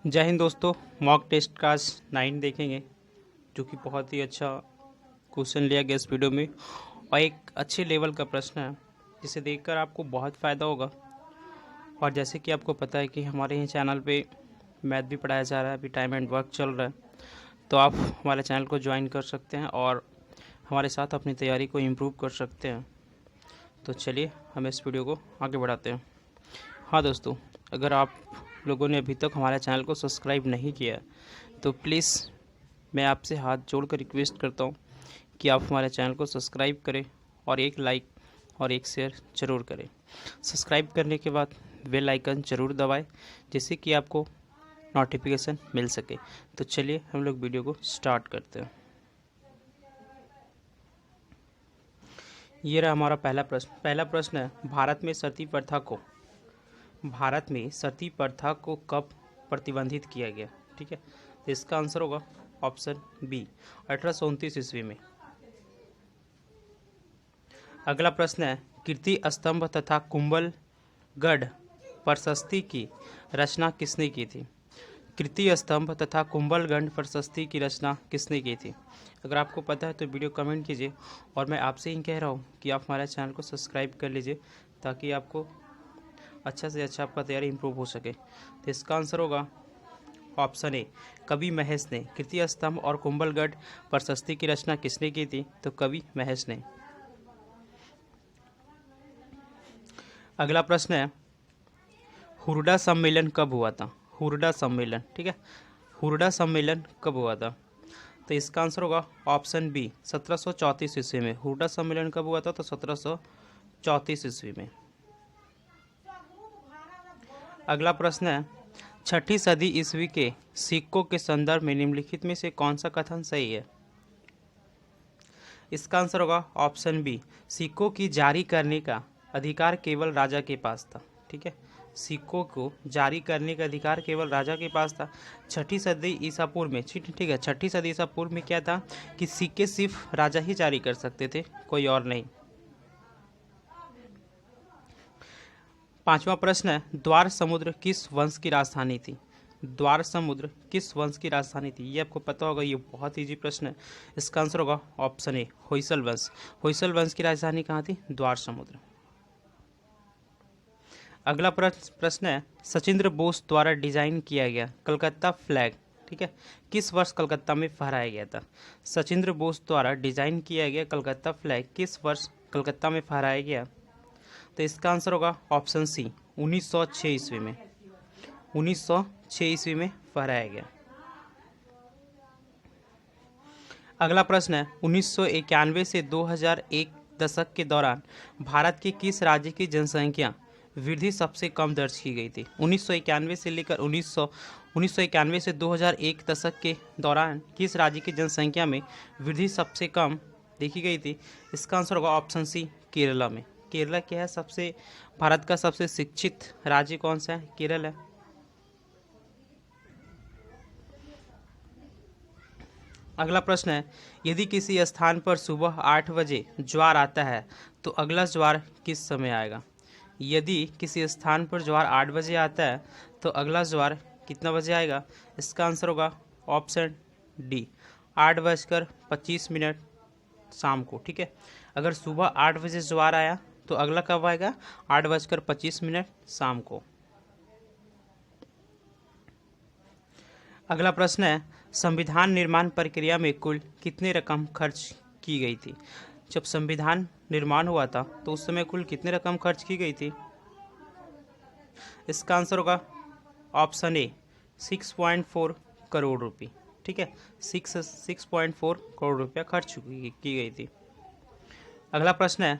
जय हिंद दोस्तों। Mock test class 9 देखेंगे जो कि बहुत ही अच्छा क्वेश्चन लिया गया इस वीडियो में और एक अच्छे लेवल का प्रश्न है जिसे देखकर आपको बहुत फ़ायदा होगा। और जैसे कि आपको पता है कि हमारे यहाँ चैनल पे मैथ भी पढ़ाया जा रहा है, अभी टाइम एंड वर्क चल रहा है, तो आप हमारे चैनल को ज्वाइन कर सकते हैं और हमारे साथ अपनी तैयारी को इम्प्रूव कर सकते हैं। तो चलिए हम इस वीडियो को आगे बढ़ाते हैं। हाँ दोस्तों, अगर आप लोगों ने अभी तक हमारे चैनल को सब्सक्राइब नहीं किया तो प्लीज़ मैं आपसे हाथ जोड़कर रिक्वेस्ट करता हूँ कि आप हमारे चैनल को सब्सक्राइब करें और एक लाइक और एक शेयर ज़रूर करें। सब्सक्राइब करने के बाद बेल आइकन ज़रूर दबाएं जिससे कि आपको नोटिफिकेशन मिल सके। तो चलिए हम लोग वीडियो को स्टार्ट करते हैं। ये रहा हमारा पहला प्रश्न है, भारत में सती प्रथा को कब प्रतिबंधित किया गया? ठीक है, तो इसका आंसर होगा ऑप्शन बी, 1829 ईस्वी में। अगला प्रश्न है, कीर्ति स्तंभ तथा कुंभलगढ़ प्रशस्ति की रचना किसने की थी? कीर्ति स्तंभ तथा कुंभलगढ़ प्रशस्ति की रचना किसने की थी? अगर आपको पता है तो वीडियो कमेंट कीजिए और मैं आपसे ही कह रहा हूँ कि आप हमारे चैनल को सब्सक्राइब कर लीजिए ताकि आपको अच्छा से अच्छा आपका तैयारी इंप्रूव हो सके। तो इसका आंसर होगा ऑप्शन ए, कवि महेश ने। कीर्ति स्तंभ और कुंभलगढ़ प्रशस्ति की रचना किसने की थी? तो कवि महेश ने। अगला प्रश्न है, हुरडा सम्मेलन कब हुआ था? हुरडा सम्मेलन, ठीक है, हुरडा सम्मेलन कब हुआ था? तो इसका आंसर होगा ऑप्शन बी, 1734 ईस्वी में। हुरडा सम्मेलन कब हुआ था? तो 1734 ईस्वी में। अगला प्रश्न है, 6ठी सदी ईस्वी के सिक्कों के संदर्भ में निम्नलिखित में से कौन सा कथन सही है? इसका आंसर होगा ऑप्शन बी, सिक्कों की जारी करने का अधिकार केवल राजा के पास था। ठीक है, सिक्कों को जारी करने का अधिकार केवल राजा के पास था। 6ठी सदी ईसा पूर्व में, ठीक है, 6ठी सदी ईसा पूर्व में क्या था कि सिक्के सिर्फ राजा ही जारी कर सकते थे, कोई और नहीं। पांचवा प्रश्न है, द्वार समुद्र किस वंश की राजधानी थी? द्वार समुद्र किस वंश की राजधानी थी? ये आपको पता होगा, ये बहुत इजी प्रश्न है। इसका आंसर होगा ऑप्शन ए, होयसल वंश। होयसल वंश की राजधानी कहाँ थी? द्वार समुद्र। अगला प्रश्न है, सचिंद्र बोस द्वारा डिजाइन किया गया कलकत्ता फ्लैग, ठीक है, किस वर्ष कलकत्ता में फहराया गया था? सचिंद्र बोस द्वारा डिजाइन किया गया कलकत्ता फ्लैग किस वर्ष कलकत्ता में फहराया गया? तो इसका आंसर होगा ऑप्शन सी, 1906 ईस्वी में। 1906 ईस्वी में फहराया गया। अगला प्रश्न है, 1991 से 2001 दशक के दौरान भारत के किस राज्य की जनसंख्या वृद्धि सबसे कम दर्ज की गई थी? 1991 से लेकर 1991 से 2001 दशक के दौरान किस राज्य की जनसंख्या में वृद्धि सबसे कम देखी गई थी? इसका आंसर होगा ऑप्शन सी, केरला में। केरला क्या है, सबसे भारत का सबसे शिक्षित राज्य कौन सा है? केरल है। अगला प्रश्न है, यदि किसी स्थान पर सुबह 8 बजे ज्वार आता है तो अगला ज्वार किस समय आएगा? यदि किसी स्थान पर ज्वार 8 बजे आता है तो अगला ज्वार कितना बजे आएगा? इसका आंसर होगा ऑप्शन डी, 8:25 शाम को। ठीक है, अगर सुबह 8 बजे ज्वार आया तो अगला कब आएगा? 8:25 शाम को। अगला प्रश्न है, संविधान निर्माण प्रक्रिया में कुल कितने रकम खर्च की गई थी? जब संविधान निर्माण हुआ था तो उस समय कुल कितने रकम खर्च की गई थी? इसका आंसर होगा ऑप्शन ए, 6.4 करोड़ रुपये। ठीक है, 6.4 करोड़ रुपया खर्च की गई थी। अगला प्रश्न है,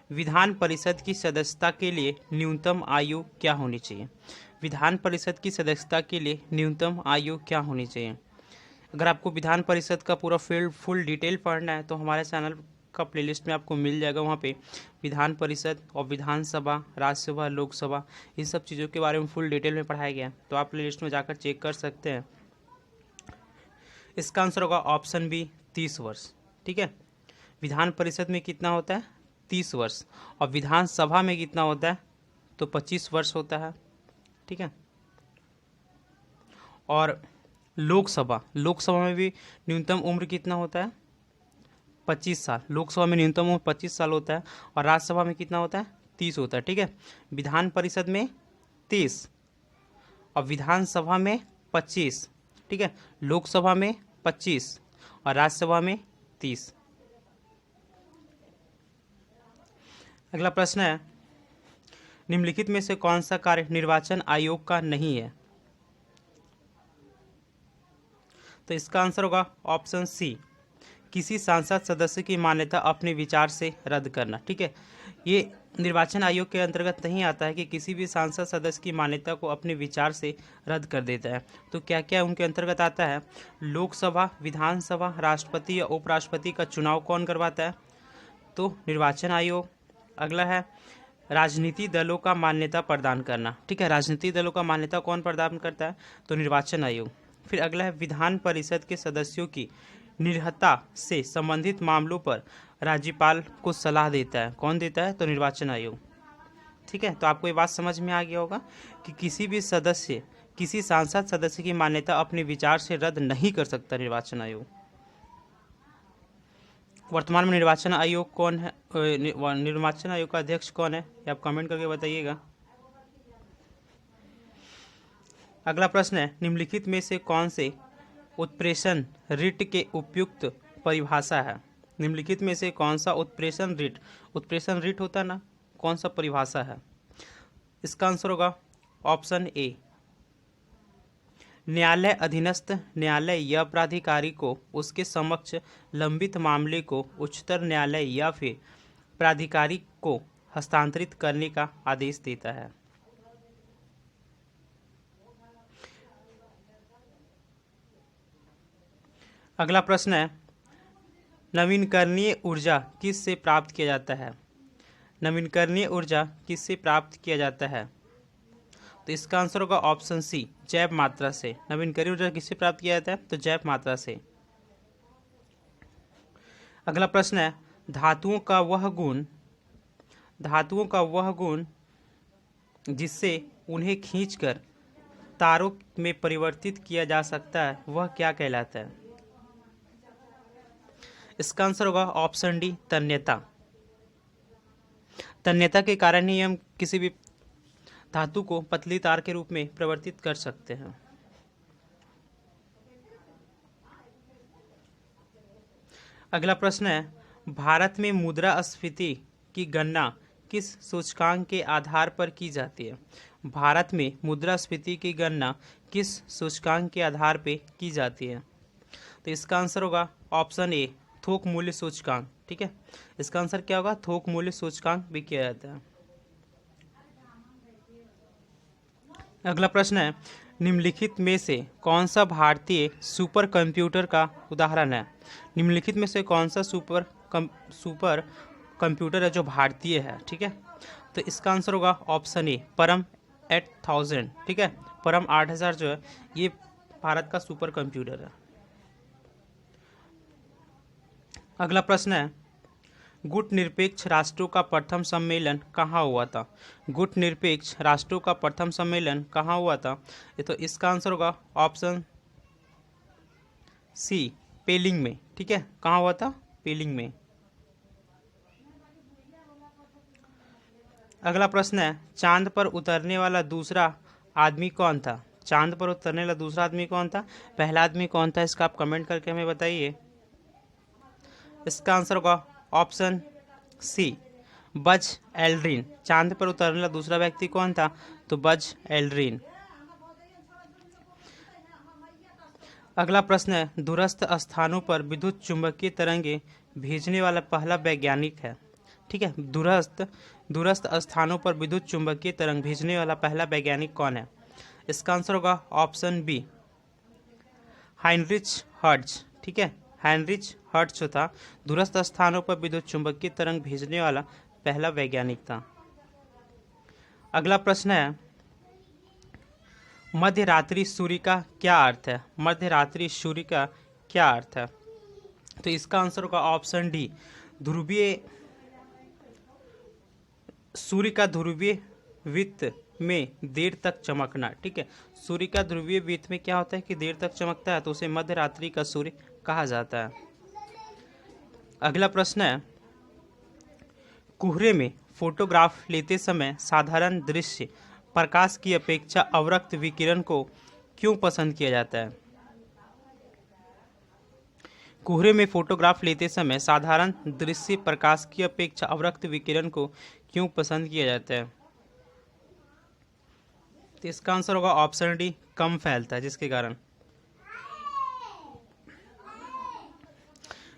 विधान परिषद की सदस्यता के लिए न्यूनतम आयु क्या होनी चाहिए? विधान परिषद की सदस्यता के लिए न्यूनतम आयु क्या होनी चाहिए? अगर आपको विधान परिषद का पूरा फुल डिटेल पढ़ना है तो हमारे चैनल का प्लेलिस्ट में आपको मिल जाएगा। वहाँ पे विधान परिषद और विधानसभा, राज्यसभा, लोकसभा, इन सब चीज़ों के बारे में फुल डिटेल में पढ़ाया गया है, तो आप प्लेलिस्ट में जाकर चेक कर सकते हैं। इसका आंसर होगा ऑप्शन बी, 30 वर्ष। ठीक है, विधान परिषद में कितना होता है? 30 वर्ष। और विधानसभा में कितना होता है? तो 25 वर्ष होता है। ठीक है, और लोकसभा में भी न्यूनतम उम्र कितना होता है? 25 साल। लोकसभा में न्यूनतम उम्र 25 साल होता है और राज्यसभा में कितना होता है? 30 होता है। ठीक है, विधान परिषद में 30 और विधानसभा में 25। ठीक है, लोकसभा में 25 और राज्यसभा में 30। अगला प्रश्न है, निम्नलिखित में से कौन सा कार्य निर्वाचन आयोग का नहीं है? तो इसका आंसर होगा ऑप्शन सी, किसी सांसद सदस्य की मान्यता अपने विचार से रद्द करना। ठीक है, ये निर्वाचन आयोग के अंतर्गत नहीं आता है कि किसी भी सांसद सदस्य की मान्यता को अपने विचार से रद्द कर देता है। तो क्या क्या उनके अंतर्गत आता है? लोकसभा, विधानसभा, राष्ट्रपति या उपराष्ट्रपति का चुनाव कौन करवाता है? तो निर्वाचन आयोग। अगला है राजनीतिक दलों का मान्यता प्रदान करना। ठीक है, राजनीतिक दलों का मान्यता कौन प्रदान करता है? तो निर्वाचन आयोग। फिर अगला है विधान परिषद के सदस्यों की निर्हता से संबंधित मामलों पर राज्यपाल को सलाह देता है। कौन देता है? तो निर्वाचन आयोग। ठीक है, तो आपको ये बात समझ में आ गया होगा कि किसी भी सदस्य, किसी सांसद सदस्य की मान्यता अपने विचार से रद्द नहीं कर सकता निर्वाचन आयोग। वर्तमान में निर्वाचन आयोग कौन है? निर्वाचन आयोग का अध्यक्ष कौन है? ये आप कमेंट करके बताइएगा। अगला प्रश्न है, निम्नलिखित में से कौन से उत्प्रेषण रिट के उपयुक्त परिभाषा है? निम्नलिखित में से कौन सा उत्प्रेषण रिट होता है ना, कौन सा परिभाषा है? इसका आंसर होगा ऑप्शन ए, न्यायालय अधीनस्थ न्यायालय या प्राधिकारी को उसके समक्ष लंबित मामले को उच्चतर न्यायालय या फिर प्राधिकारी को हस्तांतरित करने का आदेश देता है। अगला प्रश्न है, नवीकरणीय ऊर्जा किस से प्राप्त किया जाता है? नवीकरणीय ऊर्जा किस से प्राप्त किया जाता है? तो इसका आंसर होगा ऑप्शन सी, जैव मात्रा से। नवीकरणीय ऊर्जा किससे प्राप्त किया जाता है? तो जैव मात्रा से। अगला प्रश्न है, धातुओं का वह गुण जिससे उन्हें खींचकर तारों में परिवर्तित किया जा सकता है वह क्या कहलाता है? इसका आंसर होगा ऑप्शन डी, तन्यता। तन्यता के कारण ही हम किसी भी धातु को पतली तार के रूप में परिवर्तित कर सकते हैं। अगला प्रश्न है, भारत में मुद्रास्फीति की गणना किस सूचकांक के आधार पर की जाती है? भारत में मुद्रास्फीति की गणना किस सूचकांक के आधार पर की जाती है? तो इसका आंसर होगा ऑप्शन ए, थोक मूल्य सूचकांक। ठीक है, इसका आंसर क्या होगा? थोक मूल्य सूचकांक भी किया जाता है। अगला प्रश्न है, निम्नलिखित में से कौन सा भारतीय सुपर कंप्यूटर का उदाहरण है? निम्नलिखित में से कौन सा सुपर कंप्यूटर है जो भारतीय है? ठीक है, तो इसका आंसर होगा ऑप्शन ए, परम 8000। ठीक है, परम 8000 जो है ये भारत का सुपर कंप्यूटर है। अगला प्रश्न है, गुट निरपेक्ष राष्ट्रों का प्रथम सम्मेलन कहाँ हुआ था? गुट निरपेक्ष राष्ट्रों का प्रथम सम्मेलन कहाँ हुआ था? तो इसका आंसर होगा ऑप्शन सी, पेलिंग में। ठीक है, कहाँ हुआ था? पेलिंग में। अगला प्रश्न है, चांद पर उतरने वाला दूसरा आदमी कौन था? चांद पर उतरने वाला दूसरा आदमी कौन था? पहला आदमी कौन था? इसका आप कमेंट करके हमें बताइए। इसका आंसर होगा ऑप्शन सी, बज एल्ड्रिन। चांद पर उतरने वाला दूसरा व्यक्ति कौन था? तो बज एल्ड्रिन। अगला प्रश्न है, दूरस्थ स्थानों पर विद्युत चुंबकीय तरंगे भेजने वाला पहला वैज्ञानिक है। ठीक है, दूरस्थ स्थानों पर विद्युत चुंबकीय तरंग भेजने वाला पहला वैज्ञानिक कौन है? इसका आंसर होगा ऑप्शन बी, हाइनरिच हर्ट्ज। ठीक है, हाइनरिच हर्ट्ज जो था दूरस्थ स्थानों पर विद्युत चुंबकीय तरंग भेजने वाला पहला वैज्ञानिक था। अगला प्रश्न है, मध्यरात्रि सूर्य का क्या अर्थ है? मध्यरात्रि सूर्य का क्या अर्थ है? तो इसका आंसर होगा ऑप्शन डी, ध्रुवीय सूर्य का ध्रुवीय वृत्त में देर तक चमकना। ठीक है, सूर्य का ध्रुवीय वृत्त में क्या होता है कि देर तक चमकता है, तो उसे मध्य रात्रि का सूर्य कहा जाता है। अगला प्रश्न है, कोहरे में फोटोग्राफ लेते समय साधारण दृश्य प्रकाश की अपेक्षा अवरक्त विकिरण को क्यों पसंद किया जाता है? कोहरे में फोटोग्राफ लेते समय साधारण दृश्य प्रकाश की अपेक्षा अवरक्त विकिरण को क्यों पसंद किया जाता है? तो इसका आंसर होगा ऑप्शन डी, कम फैलता है जिसके कारण।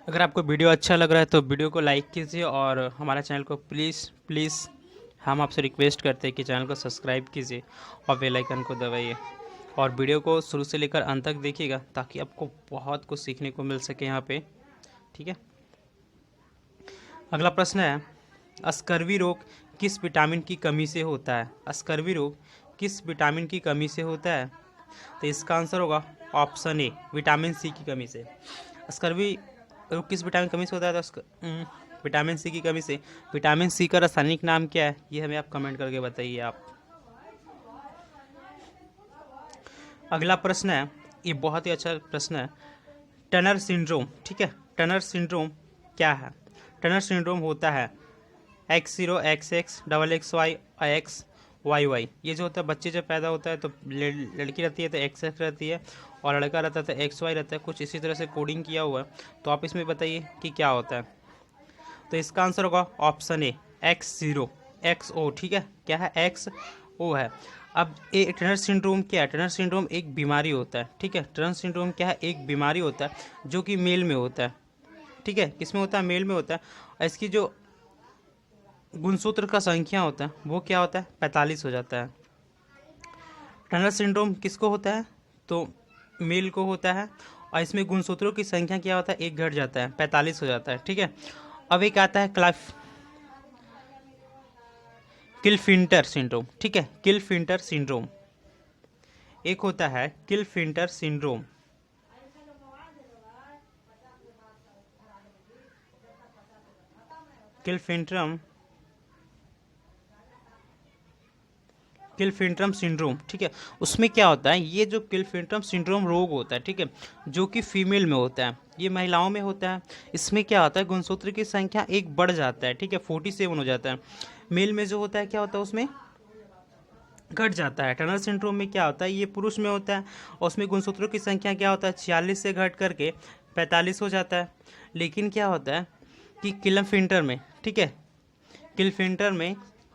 अगर आपको वीडियो अच्छा लग रहा है तो वीडियो को लाइक कीजिए और हमारा चैनल को प्लीज़ हम आपसे रिक्वेस्ट करते हैं कि चैनल को सब्सक्राइब कीजिए और बेल आइकन को दबाइए और वीडियो को शुरू से लेकर अंत तक देखिएगा ताकि आपको बहुत कुछ सीखने को मिल सके यहाँ पे। ठीक है, अगला प्रश्न है, स्कर्वी रोग किस विटामिन की कमी से होता है? स्कर्वी रोग किस विटामिन की कमी से होता है? तो इसका आंसर होगा ऑप्शन ए, विटामिन सी की कमी से। स्कर्वी रोग किस विटामिन की कमी से होता है? तो विटामिन सी की कमी से। विटामिन सी का रासायनिक नाम क्या है, ये हमें आप कमेंट करके बताइए आप। अगला प्रश्न है, ये बहुत ही अच्छा प्रश्न है, टनर सिंड्रोम। ठीक है, टनर सिंड्रोम क्या है? टनर सिंड्रोम होता है X0 XX XXY XYY। ये जो होता है, बच्चे जब पैदा होता है तो लड़की रहती है तो XX रहती है और लड़का रहता है तो XY रहता है, कुछ इसी तरह से कोडिंग किया हुआ है। तो आप इसमें बताइए कि क्या होता है। तो इसका आंसर होगा ऑप्शन ए, X0 XO। ठीक है, क्या है? XO है। अब ये टनर सिंड्रोम क्या है? टनर सिंड्रोम एक बीमारी होता है। ठीक है, टनर सिंड्रोम क्या है? एक बीमारी होता है जो कि मेल में होता है। ठीक है, किसमें होता है? मेल में होता है। और इसकी जो गुणसूत्र का संख्या होता है वो क्या होता है? 45 हो जाता है। टनर सिंड्रोम किसको होता है? तो मेल को होता है और इसमें गुणसूत्रों की संख्या क्या होता है? एक घट जाता है, 45 हो जाता है। ठीक है, अब एक आता है किलफिंटर सिंड्रोम। ठीक है, किलफिंटर सिंड्रोम एक होता है, किलफिंटर सिंड्रोम। किलफिंट्रम सिंड्रोम। ठीक है, उसमें क्या होता है? ये जो किलफिंट्रम सिंड्रोम रोग होता है, ठीक है, जो कि फीमेल में होता है, ये महिलाओं में होता है। इसमें क्या होता है? गुणसूत्र की संख्या एक बढ़ जाता है। ठीक है, 47 हो जाता है। मेल में जो होता है क्या होता है? उसमें घट जाता है। टनर सिंड्रोम में क्या होता है? ये पुरुष में होता है और उसमें गुणसूत्रों की संख्या क्या होता है? 46 से घट करके 45 हो जाता है। लेकिन क्या होता है कि किलफिंटर में, ठीक है,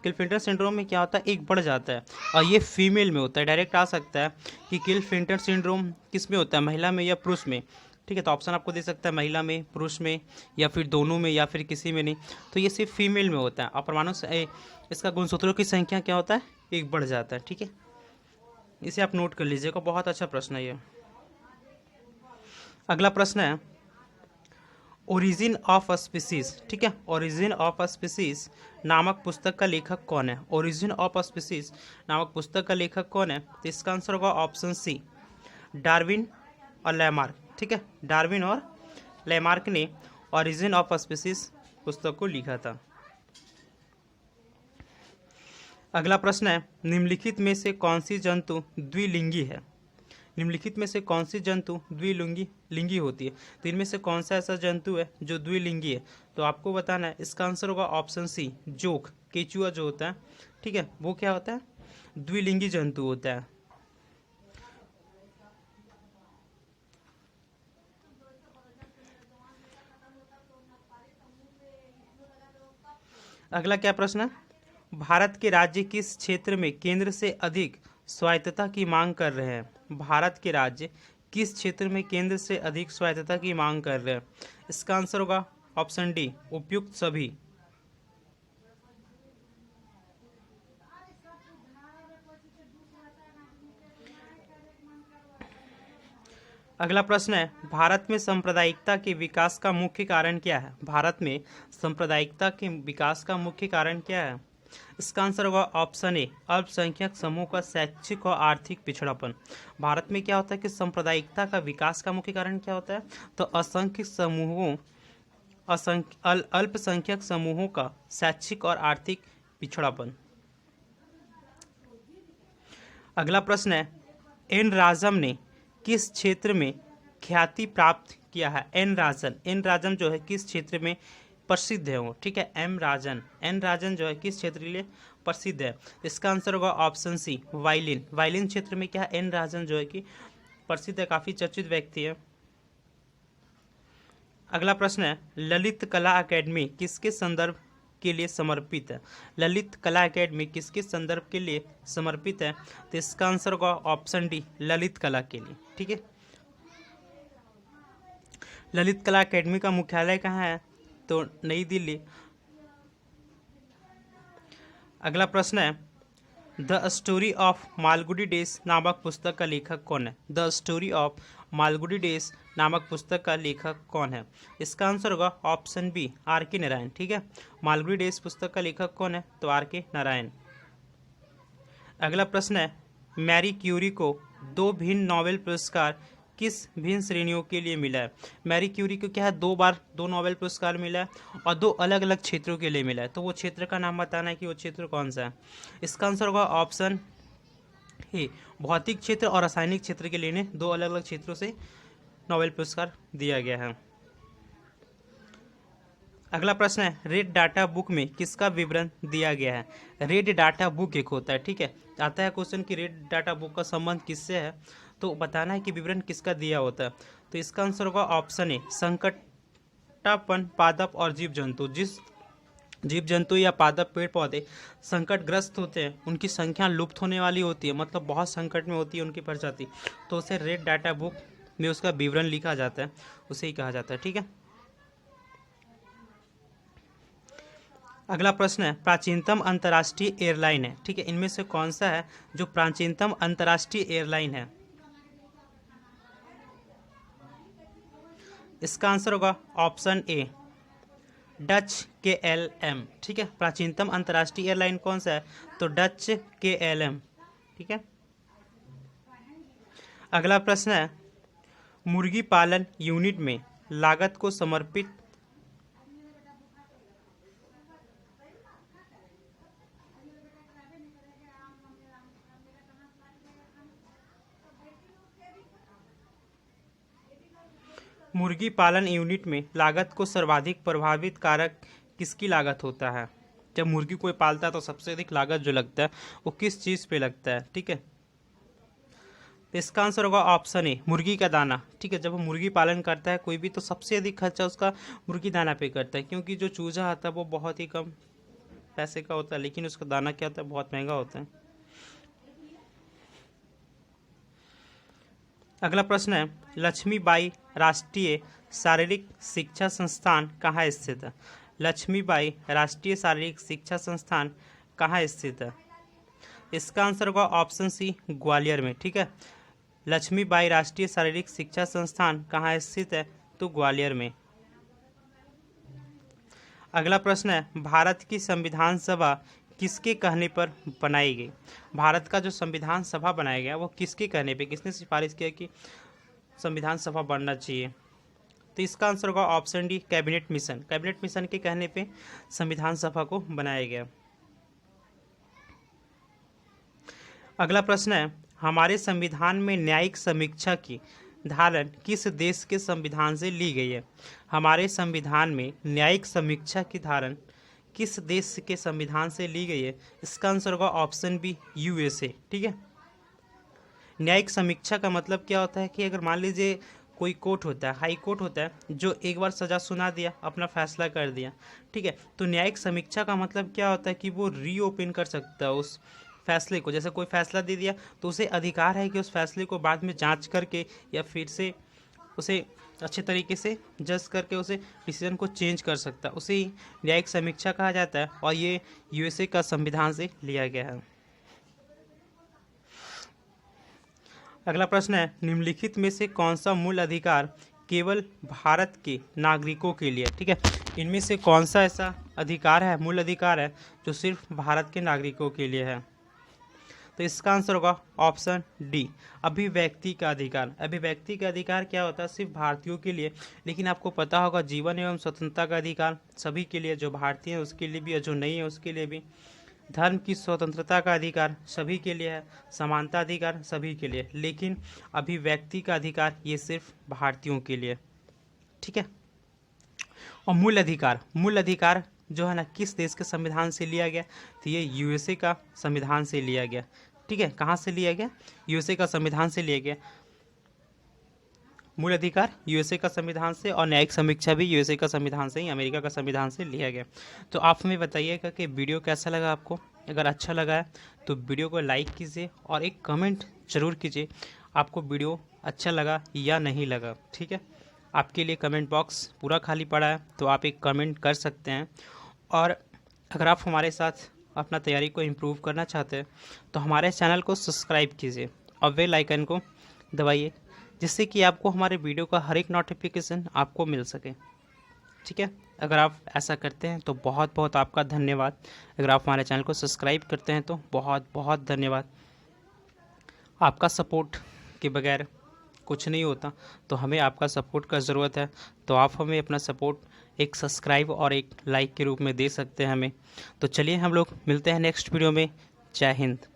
किलफिंटर सिंड्रोम में क्या होता है? एक बढ़ जाता है और ये फीमेल में होता है। डायरेक्ट आ सकता है कि किलफिंटर सिंड्रोम किस में होता है, महिला में या पुरुष में। ठीक है, तो ऑप्शन आपको दे सकता है महिला में, पुरुष में, या फिर दोनों में, या फिर किसी में नहीं। तो ये सिर्फ फीमेल में होता है और परमाणु से इसका गुणसूत्रों की संख्या क्या होता है? एक बढ़ जाता है। ठीक है, इसे आप नोट कर लीजिएगा, बहुत अच्छा प्रश्न है ये। अगला प्रश्न है, ओरिजिन ऑफ अ स्पीसीज। ठीक है, ओरिजिन ऑफ अ स्पीसीज नामक पुस्तक का लेखक कौन है? ओरिजिन ऑफ अ स्पीसीज नामक पुस्तक का लेखक कौन है? तो इसका आंसर होगा ऑप्शन सी, डार्विन और लैमार्क। ठीक है, डार्विन और लैमार्क ने ओरिजिन ऑफ अ स्पीसीज पुस्तक को लिखा था। अगला प्रश्न है, निम्नलिखित में से कौन सी जंतु द्विलिंगी है? निम्नलिखित में से कौन सी जंतु लिंगी होती है? तो इनमें से कौन सा ऐसा जंतु है जो द्विलिंगी है? तो आपको बताना है। इसका आंसर होगा ऑप्शन सी, जोक, केचुआ जो होता है, ठीक है, वो क्या होता है? द्विलिंगी जंतु होता है। अगला क्या प्रश्न है, भारत के राज्य किस क्षेत्र में केंद्र से अधिक स्वायत्तता की मांग कर रहे हैं? भारत के राज्य किस क्षेत्र में केंद्र से अधिक स्वायत्तता की मांग कर रहे हैं? इसका आंसर होगा ऑप्शन डी, उपयुक्त सभी। अगला प्रश्न है, भारत में सांप्रदायिकता के विकास का मुख्य कारण क्या है? भारत में सांप्रदायिकता के विकास का मुख्य कारण क्या है? इसका आंसर होगा ऑप्शन ए, अल्पसंख्यक समूह का शैक्षिक और आर्थिक पिछड़ापन। भारत में क्या होता है कि सांप्रदायिकता का विकास का मुख्य कारण क्या होता है? तो अल्पसंख्यक समूहों का शैक्षिक और आर्थिक पिछड़ापन। अगला प्रश्न है, एन राजम ने किस क्षेत्र में ख्याति प्राप्त किया है? एन राजन जो है किस क्षेत्र में प्रसिद्ध है वो, ठीक है। एन राजन जो है किस क्षेत्र के लिए प्रसिद्ध है? इसका आंसर होगा ऑप्शन सी, वायलिन क्षेत्र में क्या है, एन राजन जो है कि प्रसिद्ध है, काफी चर्चित व्यक्ति है। अगला प्रश्न है, ललित कला अकेडमी किसके संदर्भ के लिए समर्पित है? ललित कला अकेडमी किसके संदर्भ के लिए समर्पित है? तो इसका आंसर होगा ऑप्शन डी, ललित कला के लिए, ठीक है। ललित कला अकेडमी का मुख्यालय कहाँ है? तो नई दिल्ली। अगला प्रश्न है, the story of Malgudi days नामक पुस्तक का लेखक कौन है? The story of Malgudi days नामक पुस्तक का लेखक कौन है? इसका आंसर होगा ऑप्शन बी, आर के नारायण, ठीक है। मालगुडी डेज पुस्तक का लेखक कौन है? तो आर के नारायण। अगला प्रश्न है, मैरी क्यूरी को 2 भिन्न नोबेल पुरस्कार किस भिन्न श्रेणियों के लिए मिला है? मैरी क्यूरी को क्या है, 2 बार 2 नोबेल पुरस्कार मिला है और 2 अलग अलग क्षेत्रों के लिए मिला है। तो वो क्षेत्र का नाम बताना है कि वो क्षेत्र कौन सा है। इसका आंसर होगा ऑप्शन ए, भौतिक क्षेत्र और रासायनिक क्षेत्र के लिए इन्हें 2 अलग अलग क्षेत्रों से नोबेल पुरस्कार दिया गया है। अगला प्रश्न है, रेड डाटा बुक में किसका विवरण दिया गया है? रेड डाटा बुक एक होता है, ठीक है। आता है क्वेश्चन कि रेड डाटा बुक का संबंध किससे है, तो बताना है कि विवरण किसका दिया होता है। तो इसका आंसर होगा ऑप्शन ए, संकटापन्न पादप और जीव जंतु। जिस जीव जंतु या पादप पेड़ पौधे संकटग्रस्त होते हैं, उनकी संख्या लुप्त होने वाली होती है, मतलब बहुत संकट में होती है उनकी प्रजाति, तो उसे रेड डाटा बुक में उसका विवरण लिखा जाता है, उसे ही कहा जाता है, ठीक है। अगला प्रश्न है, प्राचीनतम अंतर्राष्ट्रीय एयरलाइन है, ठीक है। इनमें से कौन सा है जो प्राचीनतम अंतर्राष्ट्रीय एयरलाइन है? इसका आंसर होगा ऑप्शन ए, डच KLM, ठीक है। प्राचीनतम अंतर्राष्ट्रीय एयरलाइन कौन सा है? तो डच KLM, ठीक है। अगला प्रश्न है, मुर्गी पालन यूनिट में लागत को समर्पित मुर्गी पालन यूनिट में लागत को सर्वाधिक प्रभावित कारक किसकी लागत होता है? जब मुर्गी कोई पालता है तो सबसे अधिक लागत जो लगता है वो किस चीज़ पे लगता है, ठीक है। तो इसका आंसर होगा ऑप्शन ए, मुर्गी का दाना, ठीक है। जब वो मुर्गी पालन करता है कोई भी, तो सबसे अधिक खर्चा उसका मुर्गी दाना पे करता है, क्योंकि जो चूजा आता है वो बहुत ही कम पैसे का होता है, लेकिन उसका दाना क्या होता है, बहुत महंगा होता है। अगला प्रश्न है, लक्ष्मीबाई राष्ट्रीय शारीरिक शिक्षा संस्थान कहाँ स्थित है? लक्ष्मीबाई राष्ट्रीय शारीरिक शिक्षा संस्थान कहाँ स्थित है? इसका आंसर होगा ऑप्शन सी, ग्वालियर में, ठीक है। लक्ष्मीबाई राष्ट्रीय शारीरिक शिक्षा संस्थान कहाँ स्थित है? तो ग्वालियर में। अगला प्रश्न है, भारत की संविधान सभा किसके कहने पर बनाई गई? भारत का जो संविधान सभा बनाया गया वो किसके कहने पे, किसने सिफारिश किया कि संविधान सभा बनना चाहिए? तो इसका आंसर होगा ऑप्शन डी, कैबिनेट मिशन के कहने पे संविधान सभा को बनाया गया। अगला प्रश्न है, हमारे संविधान में न्यायिक समीक्षा की धारण किस देश के संविधान से ली गई है? हमारे संविधान में न्यायिक समीक्षा की धारण किस देश के संविधान से ली गई है? इसका आंसर होगा ऑप्शन बी, USA, ठीक है। न्यायिक समीक्षा का मतलब क्या होता है कि अगर मान लीजिए कोई कोर्ट होता है, हाई कोर्ट होता है, जो एक बार सज़ा सुना दिया, अपना फैसला कर दिया, ठीक है। तो न्यायिक समीक्षा का मतलब क्या होता है कि वो रीओपन कर सकता है उस फैसले को। जैसे कोई फैसला दे दिया तो उसे अधिकार है कि उस फैसले को बाद में जांच करके या फिर से उसे अच्छे तरीके से जज करके उसे डिसीजन को चेंज कर सकता है, उसे न्यायिक समीक्षा कहा जाता है, और ये USA का संविधान से लिया गया है। अगला प्रश्न है, निम्नलिखित में से कौन सा मूल अधिकार केवल भारत के नागरिकों के लिए? ठीक है, इनमें से कौन सा ऐसा अधिकार है, मूल अधिकार है, जो सिर्फ भारत के नागरिकों के लिए है? तो इसका आंसर होगा ऑप्शन डी, अभिव्यक्ति का अधिकार। अभिव्यक्ति का अधिकार क्या होता है? सिर्फ भारतीयों के लिए, लेकिन आपको पता होगा जीवन एवं स्वतंत्रता का अधिकार सभी के लिए, जो भारतीय है उसके लिए भी और जो नहीं है उसके लिए भी। धर्म की स्वतंत्रता का अधिकार सभी के लिए है, समानता अधिकार सभी के लिए, लेकिन अभिव्यक्ति का अधिकार ये सिर्फ भारतीयों के लिए। ठीक है। और मूल अधिकार जो है ना किस देश के संविधान से लिया गया, तो ये यूएसए का संविधान से लिया गया। ठीक है, कहाँ से लिया गया? यूएसए का संविधान से लिया गया मूल अधिकार, यूएसए का संविधान से, और न्यायिक समीक्षा भी यूएसए का संविधान से ही, अमेरिका का संविधान से लिया गया। तो आप हमें बताइएगा कि वीडियो कैसा लगा आपको। अगर अच्छा लगा है तो वीडियो को लाइक कीजिए और एक कमेंट जरूर कीजिए आपको वीडियो अच्छा लगा या नहीं लगा। ठीक है, आपके लिए कमेंट बॉक्स पूरा खाली पड़ा है, तो आप एक कमेंट कर सकते हैं। और अगर आप हमारे साथ अपना तैयारी को इम्प्रूव करना चाहते हैं तो हमारे चैनल को सब्सक्राइब कीजिए और बेल आइकन को दबाइए, जिससे कि आपको हमारे वीडियो का हर एक नोटिफिकेशन आपको मिल सके। ठीक है, अगर आप ऐसा करते हैं तो बहुत बहुत आपका धन्यवाद। अगर आप हमारे चैनल को सब्सक्राइब करते हैं तो बहुत बहुत धन्यवाद। आपका सपोर्ट के बगैर कुछ नहीं होता, तो हमें आपका सपोर्ट का ज़रूरत है। तो आप हमें अपना सपोर्ट एक सब्सक्राइब और एक लाइक के रूप में दे सकते हैं हमें। तो चलिए हम लोग मिलते हैं नेक्स्ट वीडियो में। जय हिंद।